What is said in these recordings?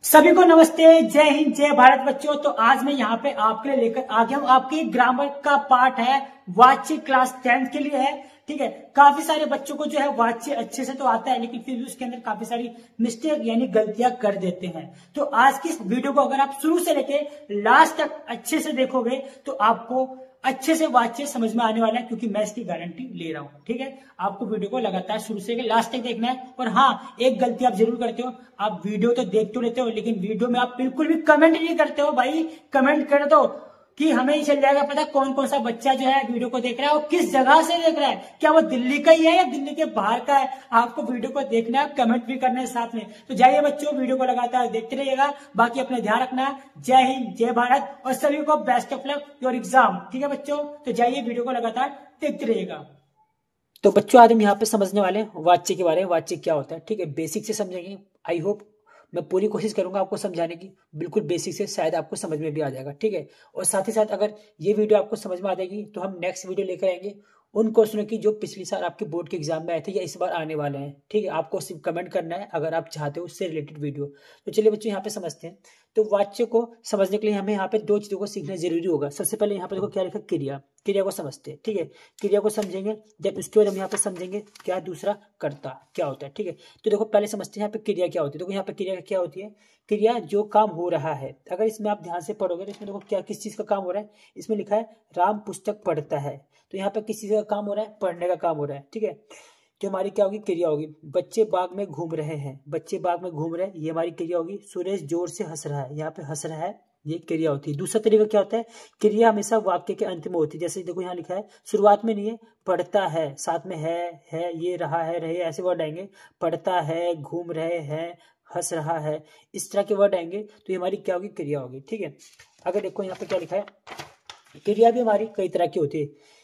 सभी को नमस्ते, जय हिंद, जय भारत बच्चों। तो आज मैं यहाँ पे आपके लिए लेकर आ गया हूँ। आपकी ग्रामर का पार्ट है, वाच्य क्लास 10th के लिए है। ठीक है, काफी सारे बच्चों को जो है वाच्य अच्छे से तो आता है, लेकिन फिर भी उसके अंदर काफी सारी मिस्टेक यानी गलतियां कर देते हैं। तो आज की इस वीडियो को अगर आप शुरू से लेके लास्ट तक अच्छे से देखोगे तो आपको अच्छे से वाच्य समझ में आने वाला है, क्योंकि मैं इसकी गारंटी ले रहा हूं। ठीक है, आपको वीडियो को लगातार शुरू से लास्ट तक देखना है। और हाँ, एक गलती आप जरूर करते हो, आप वीडियो तो देख तो लेते हो, लेकिन वीडियो में आप बिल्कुल भी कमेंट नहीं करते हो। भाई कमेंट कर दो कि हमें ही चल जाएगा पता कौन कौन सा बच्चा जो है वीडियो को देख रहा है और किस जगह से देख रहा है, क्या वो दिल्ली का ही है या दिल्ली के बाहर का है। आपको वीडियो को देखना है, कमेंट भी करना है साथ में। तो जाइए बच्चों, वीडियो को लगातार देखते रहिएगा। बाकी अपने ध्यान रखना। जय हिंद, जय भारत, और सभी को best of luck your exam. ठीक है बच्चों, तो जाइए वीडियो को लगातार देखते रहिएगा। तो बच्चों, आज हम यहाँ पे समझने वाले हैं वाच्य के बारे में। वाच्य क्या होता है, ठीक है, बेसिक से समझेंगे। आई होप मैं पूरी कोशिश करूंगा आपको समझाने की, बिल्कुल बेसिक से, शायद आपको समझ में भी आ जाएगा। ठीक है, और साथ ही साथ अगर ये वीडियो आपको समझ में आ जाएगी तो हम नेक्स्ट वीडियो लेकर आएंगे उन क्वेश्चनों की जो पिछली साल आपके बोर्ड के एग्जाम में आए थे या इस बार आने वाले हैं। ठीक है, आपको सिर्फ कमेंट करना है अगर आप चाहते हो उससे रिलेटेड वीडियो। तो चलिए बच्चों, यहाँ पे समझते हैं। तो वाच्य को समझने के लिए हमें यहाँ पे दो चीजों को सीखना जरूरी होगा। सबसे पहले यहाँ पे देखो क्या लिखा, क्रिया। क्रिया को समझते हैं। ठीक है, क्रिया को समझेंगे, जब उसके बाद हम यहाँ पे समझेंगे क्या दूसरा कर्ता क्या होता है। ठीक है, तो देखो पहले समझते हैं यहाँ पे क्रिया क्या होती है। देखो यहाँ पे क्रिया क्या होती है, क्रिया जो काम हो रहा है। अगर इसमें आप ध्यान से पढ़ोगे तो इसमें देखो क्या किस चीज का काम हो रहा है। इसमें लिखा है राम पुस्तक पढ़ता है, तो यहाँ पे किस चीज का काम हो रहा है, पढ़ने का काम हो रहा है। ठीक है, जो हमारी क्या होगी, क्रिया होगी। बच्चे बाग में घूम रहे हैं, बच्चे बाग में घूम रहे हैं, ये हमारी क्रिया होगी। सुरेश जोर से हंस रहा है, यहाँ पे हंस रहा है, ये क्रिया होती है। दूसरा तरीका क्या होता है, क्रिया हमेशा वाक्य के अंत में होती है। जैसे देखो यहाँ लिखा है, शुरुआत में नहीं है, पढ़ता है, साथ में है, ये रहा है, रहे, ऐसे वर्ड आएंगे। पढ़ता है, घूम रहे हैं, हंस रहा है, इस तरह के वर्ड आएंगे, तो ये हमारी क्या होगी, क्रिया होगी। ठीक है, अगर देखो यहाँ पे क्या लिखा है, क्रिया भी हमारी कई तरह की होती है।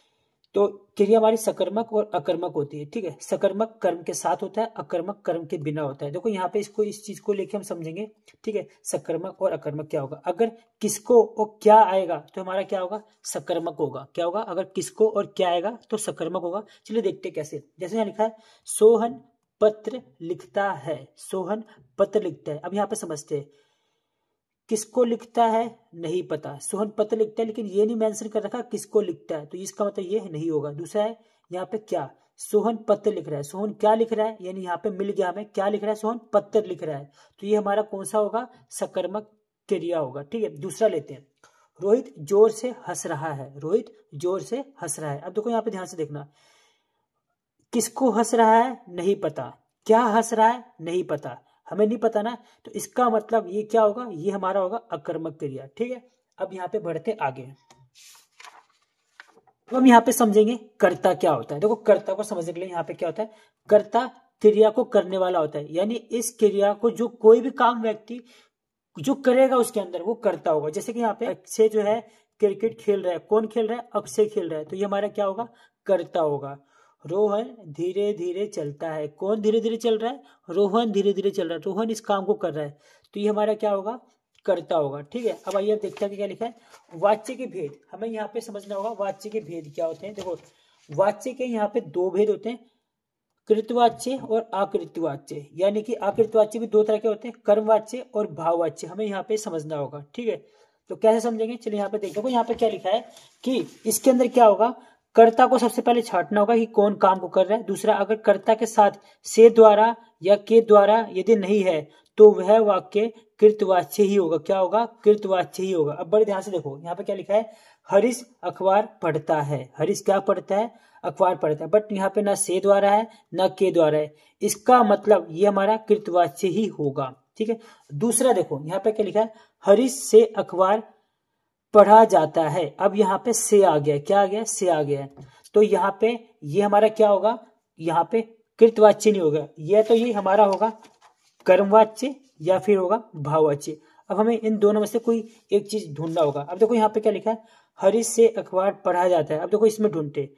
तो क्रिया हमारी सकर्मक और अकर्मक होती है। ठीक है, सकर्मक कर्म के साथ होता है, अकर्मक कर्म के बिना होता है। देखो यहाँ पे इसको, इस चीज को लेके हम समझेंगे। ठीक है, सकर्मक और अकर्मक क्या होगा। अगर किसको और क्या आएगा तो हमारा क्या होगा, सकर्मक होगा। क्या होगा, अगर किसको और क्या आएगा तो सकर्मक होगा। चलिए देखते कैसे। जैसे यहाँ लिखा है, सोहन पत्र लिखता है, सोहन पत्र लिखता है। अब यहाँ पे समझते हैं, किसको लिखता है नहीं पता, सोहन पत्र लिखता है, लेकिन ये नहीं मेंशन कर रखा किसको लिखता है, तो इसका मतलब ये नहीं होगा। दूसरा है यहाँ पे क्या, सोहन पत्र लिख रहा है, सोहन क्या लिख रहा है, यानी यहाँ पे मिल गया हमें, क्या लिख रहा है, सोहन पत्र लिख रहा है, तो ये हमारा कौन सा होगा, सकर्मक क्रिया होगा। ठीक है, दूसरा लेते हैं, रोहित जोर से हंस रहा है, रोहित जोर से हंस रहा है। अब देखो यहाँ पे ध्यान से देखना, किसको हंस रहा है नहीं पता, क्या हंस रहा है नहीं पता, हमें नहीं पता ना, तो इसका मतलब ये क्या होगा, ये हमारा होगा अकर्मक क्रिया। ठीक है, अब यहाँ पे बढ़ते आगे, तो हम यहाँ पे समझेंगे कर्ता क्या होता है। देखो कर्ता को समझने के लिए यहाँ पे क्या होता है, कर्ता क्रिया को करने वाला होता है, यानी इस क्रिया को जो कोई भी काम व्यक्ति जो करेगा उसके अंदर वो कर्ता होगा। जैसे कि यहाँ पे अक्षय जो है क्रिकेट खेल रहा है, कौन खेल रहा है, अक्षय खेल रहा है, तो ये हमारा क्या होगा, कर्ता होगा। रोहन धीरे धीरे चलता है, कौन धीरे धीरे चल रहा है, रोहन धीरे धीरे चल रहा है, रोहन इस काम को कर रहा है, तो ये हमारा क्या होगा, कर्ता होगा। ठीक है, अब आइए अब देखते हैं कि क्या लिखा है, वाच्य के भेद हमें यहाँ पे समझना होगा। वाच्य के भेद क्या होते हैं, देखो वाच्य के यहाँ पे दो भेद होते हैं, कृतवाच्य और आकृतवाच्य। यानी कि आकृतवाच्य भी दो तरह के होते हैं, कर्मवाच्य और भाववाच्य, हमें यहाँ पे समझना होगा। ठीक है, तो कैसे समझेंगे, चलिए यहाँ पे देखो, यहाँ पे क्या लिखा है कि इसके अंदर क्या होगा, कर्ता को सबसे पहले छांटना होगा कि कौन काम को कर रहा है। दूसरा, अगर कर्ता के साथ से द्वारा या के द्वारा यदि नहीं है तो वह वाक्य कृतवाच्य ही होगा। क्या होगा, कृतवाच्य ही होगा। अब बड़े ध्यान से देखो, यहाँ पे क्या लिखा है, हरीश अखबार पढ़ता है, हरीश क्या पढ़ता है, अखबार पढ़ता है, बट यहाँ पे ना से द्वारा है ना के द्वारा है, इसका मतलब ये हमारा कृतवाच्य ही होगा। ठीक है, दूसरा देखो यहाँ पे क्या लिखा है, हरीश से अखबार पढ़ा जाता है। अब यहाँ पे से आ गया, क्या आ गया, से आ गया, तो यहाँ पे ये हमारा क्या होगा, यहाँ पे कृतवाच्य नहीं होगा, यह तो ये हमारा होगा कर्मवाच्य या फिर होगा भाववाच्य। अब हमें इन दोनों में से कोई एक चीज ढूंढना होगा। अब देखो यहाँ पे क्या लिखा है, हरीश से अखबार पढ़ा जाता है। अब देखो इसमें ढूंढते,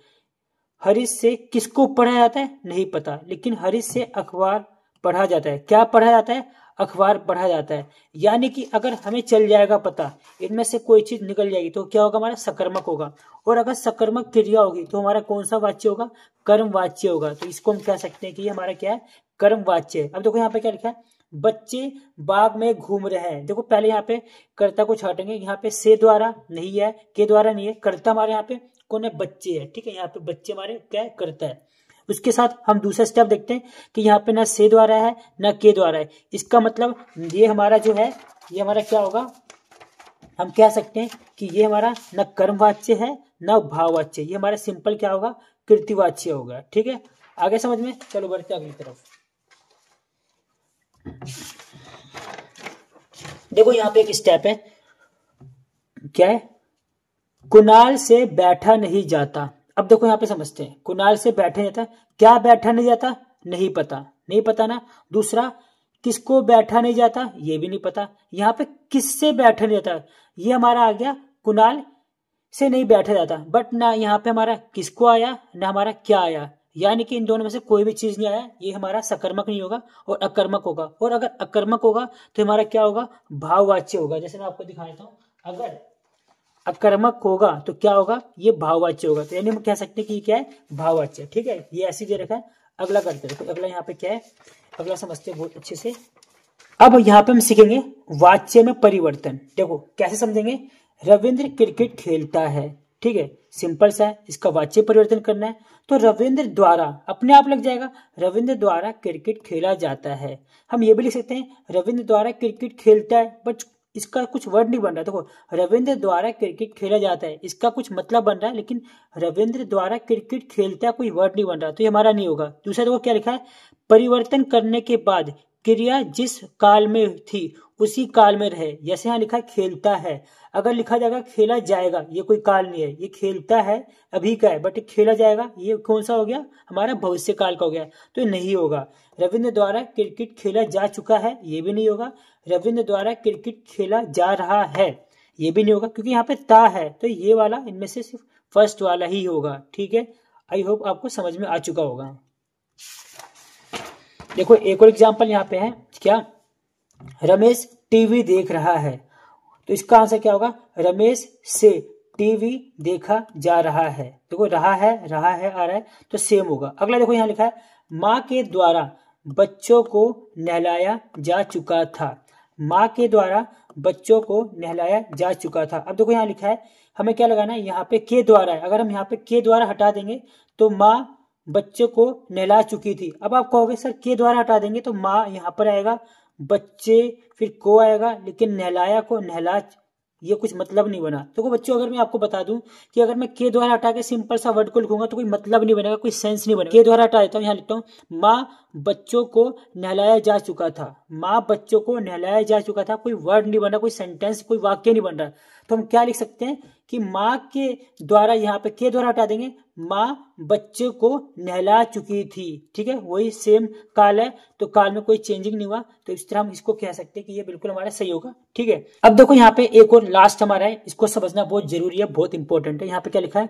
हरीश से किसको पढ़ा जाता है नहीं पता, लेकिन हरीश से अखबार पढ़ा जाता है, क्या पढ़ा जाता है, अखबार पढ़ा जाता है। यानी कि अगर हमें चल जाएगा पता, इनमें से कोई चीज निकल जाएगी तो क्या होगा, हमारा सकर्मक होगा। और अगर सकर्मक क्रिया होगी तो हमारा कौन सा वाच्य होगा, कर्म वाच्य होगा। तो इसको हम कह सकते हैं कि ये हमारा क्या है, कर्म वाच्य है। अब देखो यहाँ पे क्या लिखा है, बच्चे बाग में घूम रहे हैं। देखो पहले यहाँ पे कर्ता को छाटेंगे, यहाँ पे से द्वारा नहीं है, के द्वारा नहीं है, कर्ता हमारे यहाँ पे कौन है, बच्चे है। ठीक है, यहाँ पे बच्चे हमारे क्या है, कर्ता है। उसके साथ हम दूसरा स्टेप देखते हैं कि यहाँ पे ना से द्वारा है ना के द्वारा है। इसका मतलब ये हमारा जो है, ये हमारा क्या होगा, हम कह सकते हैं कि ये हमारा न कर्मवाच्य है न भाववाच्य, ये हमारा सिंपल क्या होगा, कृतिवाच्य होगा। ठीक है, आगे समझ में, चलो बढ़ते अगली तरफ। देखो यहाँ पे एक स्टेप है, क्या है, कुणाल से बैठा नहीं जाता। अब देखो यहाँ पे समझते हैं, कुणाल से बैठा नहीं जाता, क्या बैठा नहीं जाता, नहीं पता, नहीं पता ना। दूसरा, किसको बैठा नहीं जाता, ये भी नहीं पता। यहाँ पे किससे बैठा नहीं जाता, ये हमारा आ गया कुणाल से नहीं बैठा जाता, बट ना यहाँ पे हमारा किसको आया ना हमारा क्या आया, यानी कि इन दोनों में से कोई भी चीज नहीं आया, ये हमारा सकर्मक नहीं होगा और अकर्मक होगा। और अगर अकर्मक होगा तो हमारा क्या होगा, भाववाच्य होगा। जैसे मैं आपको दिखा देता हूँ, अगर अकर्मक होगा तो क्या होगा, ये भाववाच्य होगा। तो यानी हम कह सकते हैं कि क्या है, भाववाच्य। ठीक है, ये ऐसी दे रखा है। अगला करते हैं, तो अगला यहाँ पे क्या है, अगला समझते हैं बहुत अच्छे से। अब यहाँ पे हम सीखेंगे वाच्य में परिवर्तन। देखो कैसे समझेंगे, रविंद्र क्रिकेट खेलता है। ठीक है, सिंपल सा है, इसका वाच्य परिवर्तन करना है। तो रविंद्र द्वारा अपने आप लग जाएगा, रविंद्र द्वारा क्रिकेट खेला जाता है। हम ये भी लिख सकते हैं रविंद्र द्वारा क्रिकेट खेलता है, बट इसका कुछ वर्ड नहीं बन रहा। देखो रविंद्र द्वारा क्रिकेट खेला जाता है, इसका कुछ मतलब बन रहा है, लेकिन रविंद्र द्वारा क्रिकेट खेलता है कोई वर्ड नहीं बन रहा, तो ये हमारा नहीं होगा। दूसरा देखो क्या लिखा है, परिवर्तन करने के बाद क्रिया जिस काल में थी उसी काल में रहे। जैसे यहाँ लिखा है खेलता है, अगर लिखा जाएगा खेला जाएगा, ये कोई काल नहीं है, ये खेलता है अभी का है, बट खेला जाएगा ये कौन सा हो गया, हमारा भविष्य काल का हो गया, तो ये नहीं होगा। रविंद्र द्वारा क्रिकेट खेला जा चुका है, ये भी नहीं होगा। रविंद्र द्वारा क्रिकेट खेला जा रहा है, ये भी नहीं होगा, क्योंकि यहाँ पे ता है, तो ये वाला इनमें से सिर्फ फर्स्ट वाला ही होगा। ठीक है, आई होप आपको समझ में आ चुका होगा। देखो एक और एग्जाम्पल यहाँ पे है, क्या, रमेश टीवी देख रहा है, तो इसका आंसर क्या होगा, रमेश से टीवी देखा जा रहा है। देखो रहा है आ रहा है, तो सेम होगा। अगला देखो यहाँ लिखा है, माँ के द्वारा बच्चों को नहलाया जा चुका था। माँ के द्वारा बच्चों को नहलाया जा चुका था। अब देखो यहाँ लिखा है, हमें क्या लगाना है, यहाँ पे के द्वारा है, अगर हम यहाँ पे के द्वारा हटा देंगे तो माँ बच्चों को नहला चुकी थी। अब आप कहोगे सर के द्वारा हटा देंगे तो माँ यहाँ पर आएगा, बच्चे फिर को आएगा, लेकिन नहलाया को नहला, ये कुछ मतलब नहीं बना। तो बच्चों अगर मैं आपको बता दूं कि अगर मैं के द्वारा हटा के सिंपल सा वर्ड को लिखूंगा तो कोई मतलब नहीं बनेगा, कोई सेंस नहीं बनेगा। के द्वारा हटा देता हूँ, यहाँ लिखता हूँ, माँ बच्चों को नहलाया जा चुका था। माँ बच्चों को नहलाया जा चुका था, कोई वर्ड नहीं बना, कोई सेंटेंस, कोई वाक्य नहीं बन रहा। तो हम क्या लिख सकते हैं कि माँ के द्वारा, यहाँ पे के द्वारा हटा देंगे, माँ बच्चे को नहला चुकी थी। ठीक है, वही सेम काल है, तो काल में कोई चेंजिंग नहीं हुआ, तो इस तरह हम इसको कह सकते हैं कि ये बिल्कुल हमारा सही होगा। ठीक है, अब देखो यहाँ पे एक और लास्ट हमारा है, इसको समझना बहुत जरूरी है, बहुत इंपॉर्टेंट है। यहाँ पे क्या लिखा है,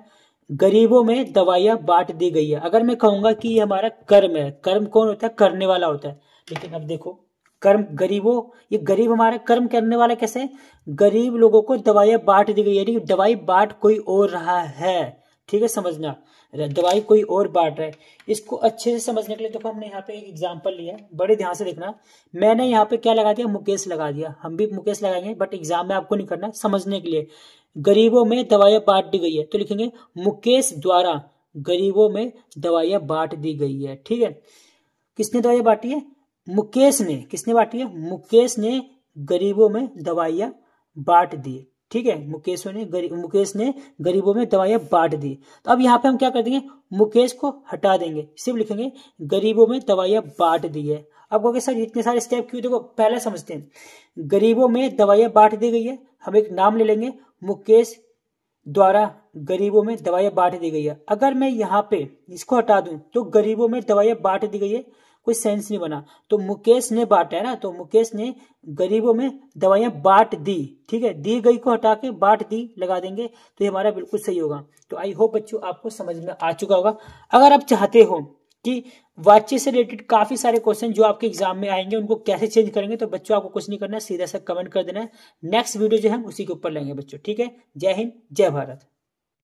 गरीबों में दवाइयां बांट दी गई है। अगर मैं कहूंगा कि ये हमारा कर्म है, कर्म कौन होता है, करने वाला होता है, लेकिन अब देखो कर्म गरीबों, ये गरीब हमारा कर्म करने वाला कैसे है, गरीब लोगों को दवाइयां बांट दी गई, यानी दवाई बांट कोई और रहा है। ठीक है, समझना, दवाई कोई और बांट रहा है। इसको अच्छे से समझने के लिए देखो हमने यहाँ पे एक एग्जांपल लिया है, बड़े ध्यान से देखना। मैंने यहाँ पे क्या लगा दिया, मुकेश लगा दिया, हम भी मुकेश लगाएंगे, बट एग्जाम में आपको नहीं करना, समझने के लिए। गरीबों में दवाइयां बांट दी गई है, तो लिखेंगे मुकेश द्वारा गरीबों में दवाइयां बांट दी गई है। ठीक है, किसने दवाइयां बांटी है, मुकेश ने। किसने बांटी है, मुकेश ने गरीबों में दवाइयां बांट दी। ठीक है, मुकेश ने गरीबों में दवाइयां बांट दी। तो अब यहाँ पे हम क्या कर देंगे, मुकेश को हटा देंगे, सिर्फ लिखेंगे गरीबों में दवाइयां बांट दी है। अब कहोगे सर इतने सारे स्टेप क्यों, देखो पहले समझते हैं। गरीबों में दवाइयां बांट दी गई है, हम एक नाम ले लेंगे, मुकेश द्वारा गरीबों में दवाइयां बांट दी गई है। अगर मैं यहाँ पे इसको हटा दूं तो गरीबों में दवाइयां बांट दी गई है, कोई सेंस नहीं बना। तो मुकेश ने बांटा है ना, तो मुकेश ने गरीबों में दवाइयां बांट दी। ठीक है, दी गई को हटा के बांट दी लगा देंगे, तो ये हमारा बिल्कुल सही होगा। तो आई होप बच्चों आपको समझ में आ चुका होगा। अगर आप चाहते हो कि वाच्य से रिलेटेड काफी सारे क्वेश्चन जो आपके एग्जाम में आएंगे उनको कैसे चेंज करेंगे, तो बच्चों आपको कुछ नहीं करना है, सीधा सा कमेंट कर देना है, नेक्स्ट वीडियो जो है हम उसी के ऊपर लेंगे बच्चों। ठीक है, जय हिंद जय भारत।